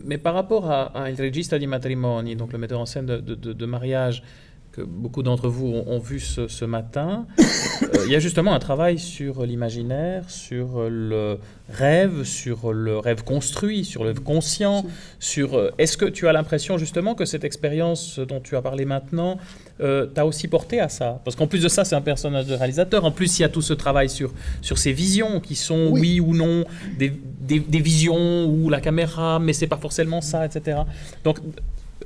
Mais par rapport à Il Regista di Matrimoni, donc le metteur en scène de mariage, que beaucoup d'entre vous ont vu ce matin, il y a justement un travail sur l'imaginaire, sur le rêve construit, sur le conscient, sur... Est-ce que tu as l'impression justement que cette expérience dont tu as parlé maintenant t'a aussi porté à ça? Parce qu'en plus de ça, c'est un personnage de réalisateur. En plus, il y a tout ce travail sur ces visions qui sont, oui ou non, des visions où la caméra, mais c'est pas forcément ça, etc. Donc,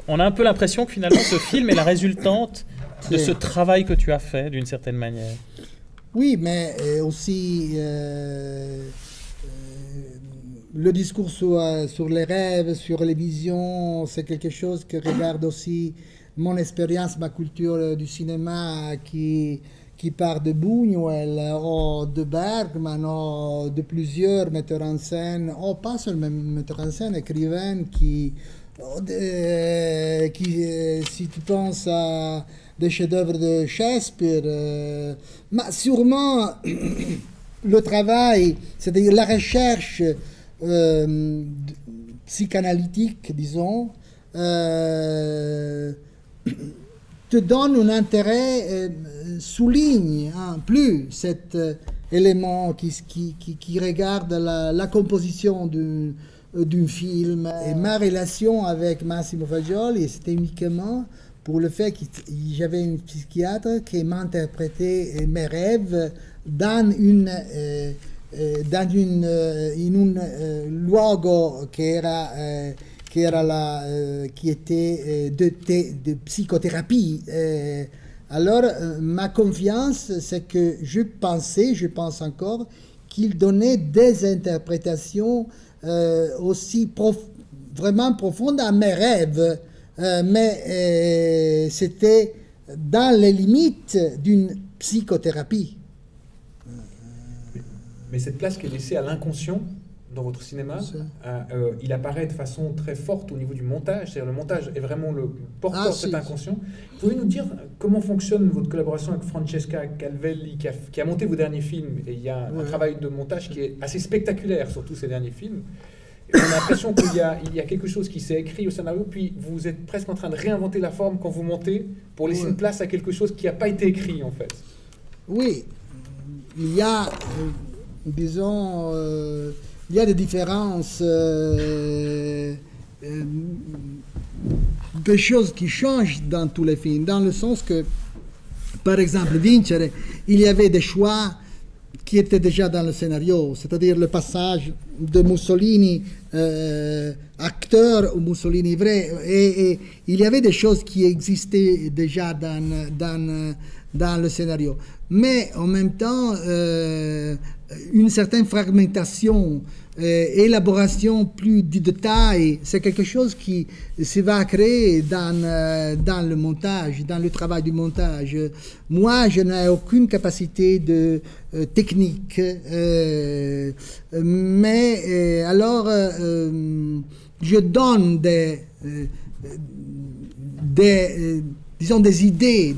on a un peu l'impression que finalement ce film est la résultante de ce travail que tu as fait d'une certaine manière. Oui, mais aussi le discours sur les rêves, sur les visions, c'est quelque chose que regarde aussi mon expérience, ma culture du cinéma qui part de Buñuel, ou de Bergman, ou de plusieurs metteurs en scène, ou pas seulement metteurs en scène, écrivains si tu penses à des chefs-d'œuvre de Shakespeare, mais sûrement le travail, c'est-à-dire la recherche psychanalytique, disons, te donne un intérêt, souligne plus cet élément qui regarde la composition d'un film. Et ma relation avec Massimo Fagioli, c'était uniquement pour le fait que j'avais un psychiatre qui m'interprétait mes rêves dans un luogo qui était de psychothérapie. Alors, ma confiance, c'est que je pense encore, qu'il donnait des interprétations aussi vraiment profondes à mes rêves, mais c'était dans les limites d'une psychothérapie. Mais cette place qui est laissée à l'inconscient dans votre cinéma, il apparaît de façon très forte au niveau du montage, c'est-à-dire le montage est vraiment le porteur de cet inconscient. Pouvez nous dire comment fonctionne votre collaboration avec Francesca Calvelli qui a monté vos derniers films, et il y a un travail de montage qui est assez spectaculaire sur tous ces derniers films. Et on a l'impression qu'il y a quelque chose qui s'est écrit au scénario, puis vous êtes presque en train de réinventer la forme quand vous montez pour laisser une place à quelque chose qui n'a pas été écrit en fait. Oui, il y a, disons, il y a des différences, des choses qui changent dans tous les films, dans le sens que, par exemple, Vincere, il y avait des choix qui étaient déjà dans le scénario, c'est-à-dire le passage de Mussolini acteur ou Mussolini vrai, et il y avait des choses qui existaient déjà dans le scénario. Mais en même temps, une certaine fragmentation, élaboration plus du détail, c'est quelque chose qui se va créer dans le montage, dans le travail du montage. Moi, je n'ai aucune capacité de technique, mais alors je donne disons des idées,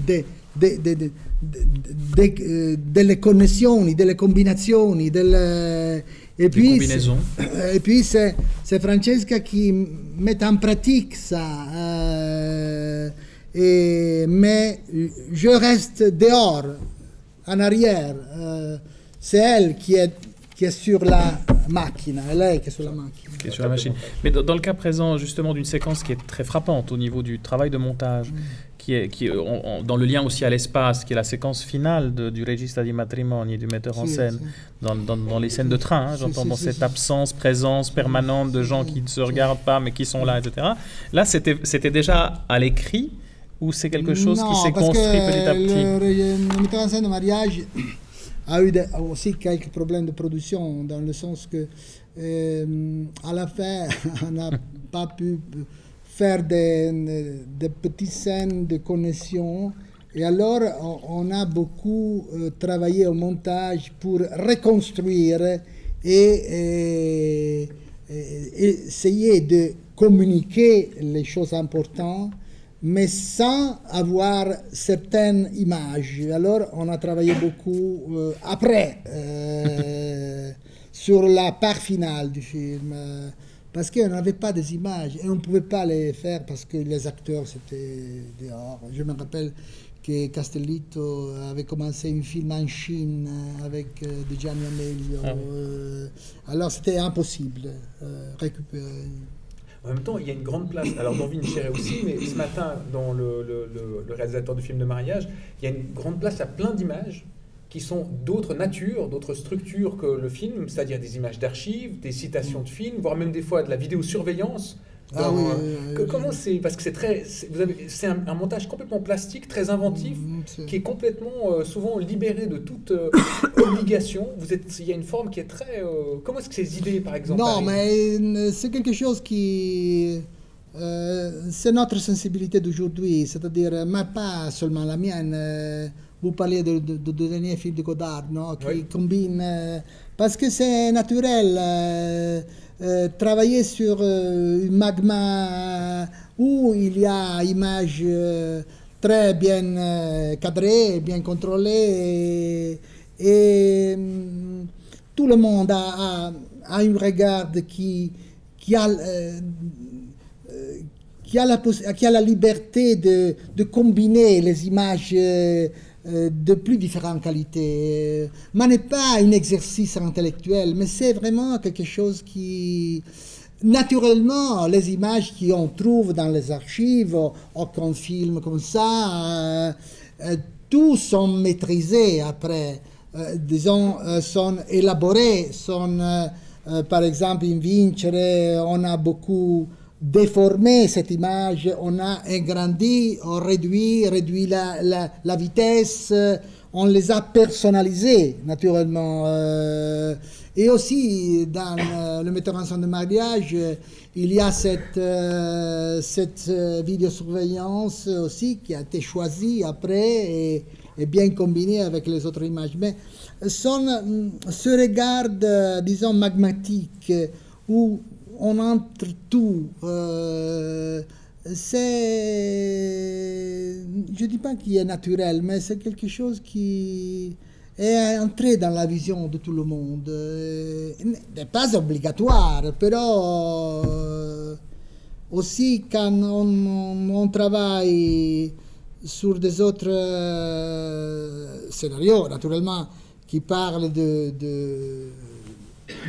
delle connessioni, delle combinazioni, et puis c'est Francesca qui met en pratique ça, mais je reste dehors, en arrière. C'est elle qui est sur la machine, elle qui est sur la machine. Qui est sur la machine. Mais dans le cas présent, justement, d'une séquence qui est très frappante au niveau du travail de montage, qui est dans le lien aussi à l'espace, qui est la séquence finale du Regista di Matrimoni, du metteur en scène, dans les scènes de train, hein, j'entends dans cette absence, présence permanente de gens qui ne se regardent pas mais qui sont là, etc. Là, c'était déjà à l'écrit ou c'est quelque chose qui s'est construit petit à petit? Le metteur en scène de mariage a eu aussi quelques problèmes de production, dans le sens que à la fin, on n'a pas pu faire des petites scènes de connexion. Et alors, on a beaucoup travaillé au montage pour reconstruire et essayer de communiquer les choses importantes, mais sans avoir certaines images. Alors, on a travaillé beaucoup après, sur la part finale du film, parce qu'on n'avait pas des images et on ne pouvait pas les faire parce que les acteurs c'était dehors. Je me rappelle que Castellitto avait commencé un film en Chine avec de Gianni Amelio. Alors c'était impossible récupérer. En même temps, il y a une grande place, alors dans Vincere aussi, mais ce matin, dans le réalisateur du film de mariage, il y a une grande place à plein d'images qui sont d'autres natures, d'autres structures que le film, c'est-à-dire des images d'archives, des citations de films, voire même des fois de la vidéosurveillance. Comment c'est? Parce que c'est un montage complètement plastique, très inventif, qui est complètement souvent libéré de toute obligation. Il y a une forme qui est très... comment est-ce que ces idées, par exemple... Non, mais c'est quelque chose qui... c'est notre sensibilité d'aujourd'hui, c'est-à-dire, mais pas seulement la mienne. Vous parliez de dernier film de Godard, non, qui combine... parce que c'est naturel. Travailler sur un magma où il y a images très bien cadrées, bien contrôlées, et tout le monde a un regard qui a la liberté de combiner les images de plus différentes qualités. Mais n'est pas un exercice intellectuel, mais c'est vraiment quelque chose qui... Naturellement, les images qu'on trouve dans les archives ou qu'on filme comme ça, tous sont maîtrisés après, disons, sont élaborés, par exemple, in Vincere, on a beaucoup déformé cette image, on a agrandi, on réduit la vitesse, on les a personnalisés naturellement. Et aussi dans le metteur en scène de mariage, il y a cette vidéosurveillance aussi qui a été choisie après et bien combinée avec les autres images. Mais ce regard, disons, magmatique où on entre tout. Je ne dis pas qu'il est naturel, mais c'est quelque chose qui est entré dans la vision de tout le monde. N'est pas obligatoire, però aussi quand on travaille sur des autres scénarios, naturellement, qui parlent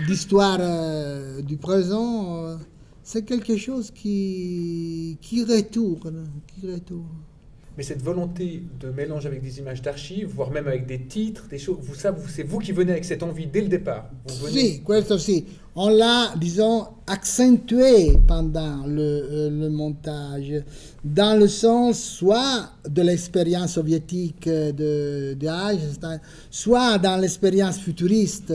d'histoire du présent, c'est quelque chose qui retourne. Mais cette volonté de mélange avec des images d'archives, voire même avec des titres, des choses, c'est vous qui venez avec cette envie dès le départ. Sì, questo sì. On l'a, disons, accentué pendant le montage, dans le sens soit de l'expérience soviétique de Eisenstein, soit dans l'expérience futuriste.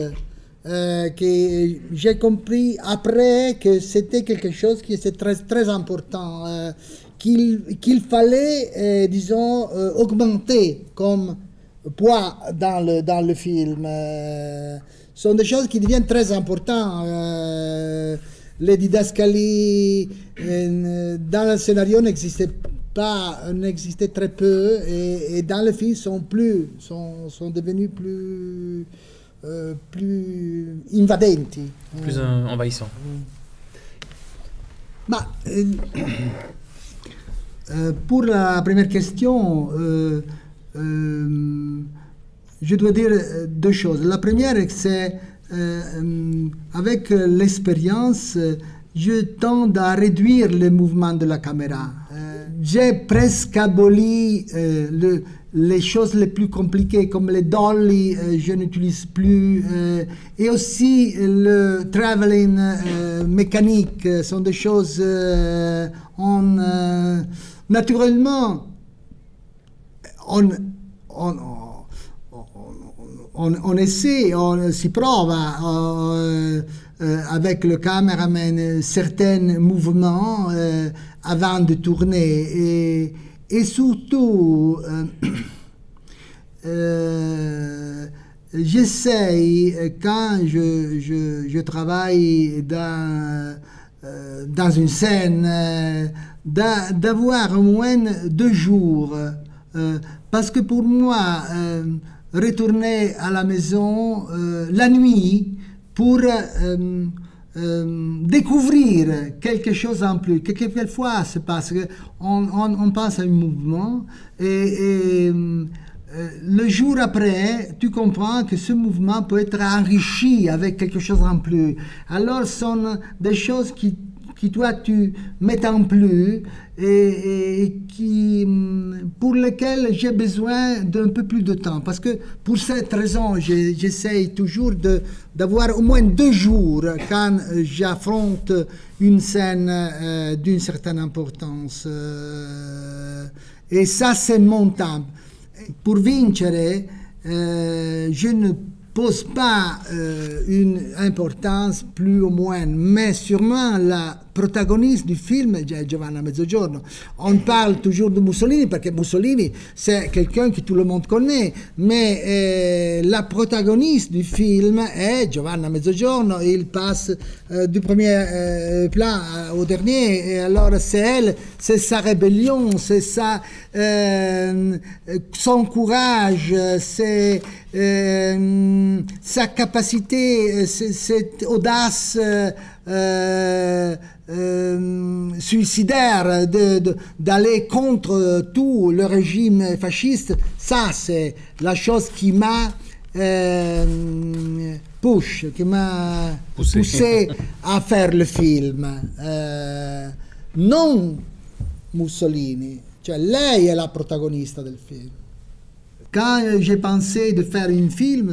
Que j'ai compris après que c'était quelque chose qui était très, très important, qu'il fallait, disons, augmenter comme poids dans le film. Sont des choses qui deviennent très importantes. Les didascalies dans le scénario n'existaient très peu, et dans le film sont devenus plus invadenti. Plus envahissant. Pour la première question, je dois dire deux choses. La première, c'est avec l'expérience, je tends à réduire le mouvement de la caméra. J'ai presque aboli les choses les plus compliquées, comme les dolly, je n'utilise plus. Et aussi le travelling mécanique, sont des choses... naturellement, on essaie, on si prova avec le caméraman certains mouvements avant de tourner. Et surtout, j'essaye, quand je travaille dans une scène, d'avoir au moins 2 jours. Parce que pour moi, retourner à la maison la nuit pour découvrir quelque chose en plus. Quelquefois, c'est parce qu'on pense à un mouvement et le jour après, tu comprends que ce mouvement peut être enrichi avec quelque chose en plus. Alors, ce sont des choses qui toi, tu mets en plus et pour lesquelles j'ai besoin d'un peu plus de temps. Parce que pour cette raison, j'essaye toujours d'avoir au moins 2 jours quand j'affronte une scène d'une certaine importance. Et ça, c'est mon temps. Pour vincere, je ne pose pas une importance plus ou moins, mais sûrement la protagoniste du film è Giovanna Mezzogiorno. On parle toujours de Mussolini parce que Mussolini c'est quelqu'un que tout le monde connaît, mais la protagoniste du film est Giovanna Mezzogiorno. Il passe du premier plan au dernier, et alors c'est elle, c'est sa rébellion, c'est son courage, c'est sa capacité, cette audace suicidaire d'aller contre tout le régime fasciste. Ça, c'est la chose qui m'a poussé à faire le film. Non Mussolini, cioè lei è la protagonista del film. Quand j'ai pensé de faire un film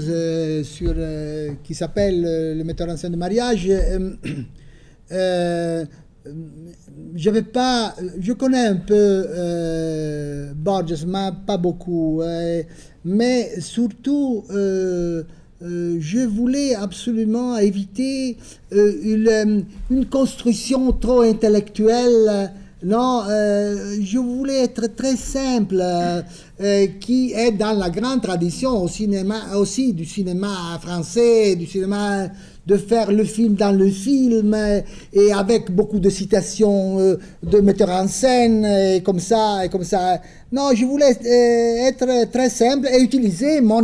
qui s'appelle Le metteur en scène de mariage, je connais un peu Borges, mais pas beaucoup. Mais surtout, je voulais absolument éviter une construction trop intellectuelle. Non, je voulais être très simple, qui est dans la grande tradition au cinéma, aussi du cinéma français, du cinéma de faire le film dans le film, et avec beaucoup de citations de metteurs en scène, et comme ça, et comme ça. Non, je voulais être très simple et utiliser mon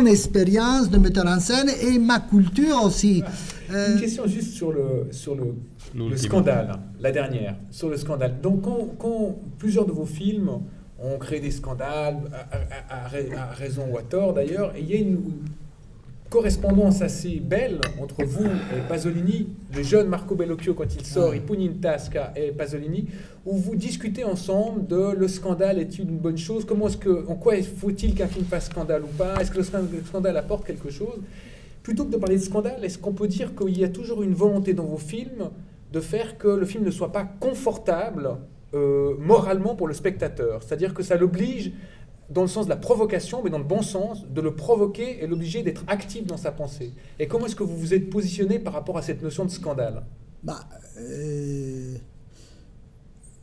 expérience de metteur en scène et ma culture aussi. Une question juste sur le scandale, la dernière, sur le scandale. Donc, quand plusieurs de vos films ont créé des scandales, à raison ou à tort d'ailleurs, et il y a une correspondance assez belle entre vous et Pasolini, le jeune Marco Bellocchio quand il sort, il pugne in tasca, et Pasolini, où vous discutez ensemble de le scandale est-il une bonne chose, en quoi faut-il qu'un film fasse scandale ou pas, est-ce que le scandale apporte quelque chose? Plutôt que de parler de scandale, est-ce qu'on peut dire qu'il y a toujours une volonté dans vos films de faire que le film ne soit pas confortable moralement pour le spectateur? C'est-à-dire que ça l'oblige, dans le sens de la provocation, mais dans le bon sens, de le provoquer et l'obliger d'être actif dans sa pensée. Et comment est-ce que vous vous êtes positionné par rapport à cette notion de scandale?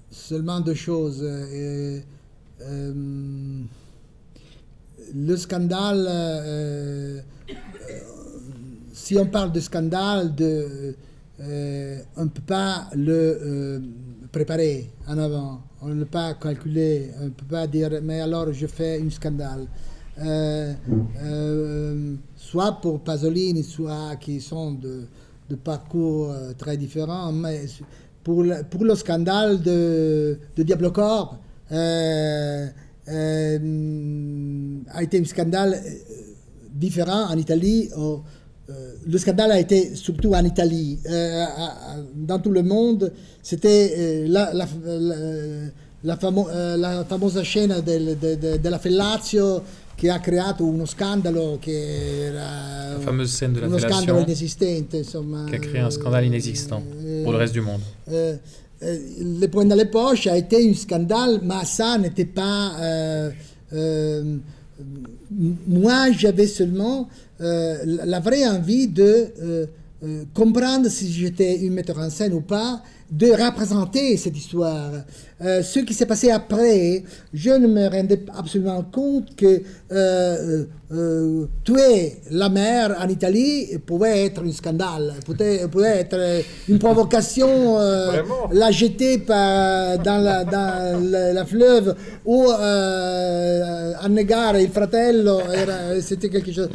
Seulement 2 choses. Le scandale, si on parle de scandale, on ne peut pas le préparer en avant, on ne peut pas calculer, on ne peut pas dire mais alors je fais un scandale. Soit pour Pasolini, soit qui sont de parcours très différents, mais pour le scandale de Diablo Corp, a été un scandale différent en Italie. Le scandale a été surtout en Italie. Dans tout le monde, c'était la famosa scena della Fellatio che ha creato uno scandalo che era la fameuse scène de la uno fellation scandalo inesistente, insomma, qui a créé un scandale inexistant pour le reste du monde. Le Poing dans les poches a été un scandale, mais ça n'était pas... moi, j'avais seulement la vraie envie de comprendre si j'étais un metteur en scène ou pas, de représenter cette histoire. Ce qui s'est passé après, je ne me rendais absolument compte que tuer la mère en Italie pouvait être un scandale, pouvait être une provocation, la jeter dans la fleuve ou annegare il fratello, c'était quelque chose.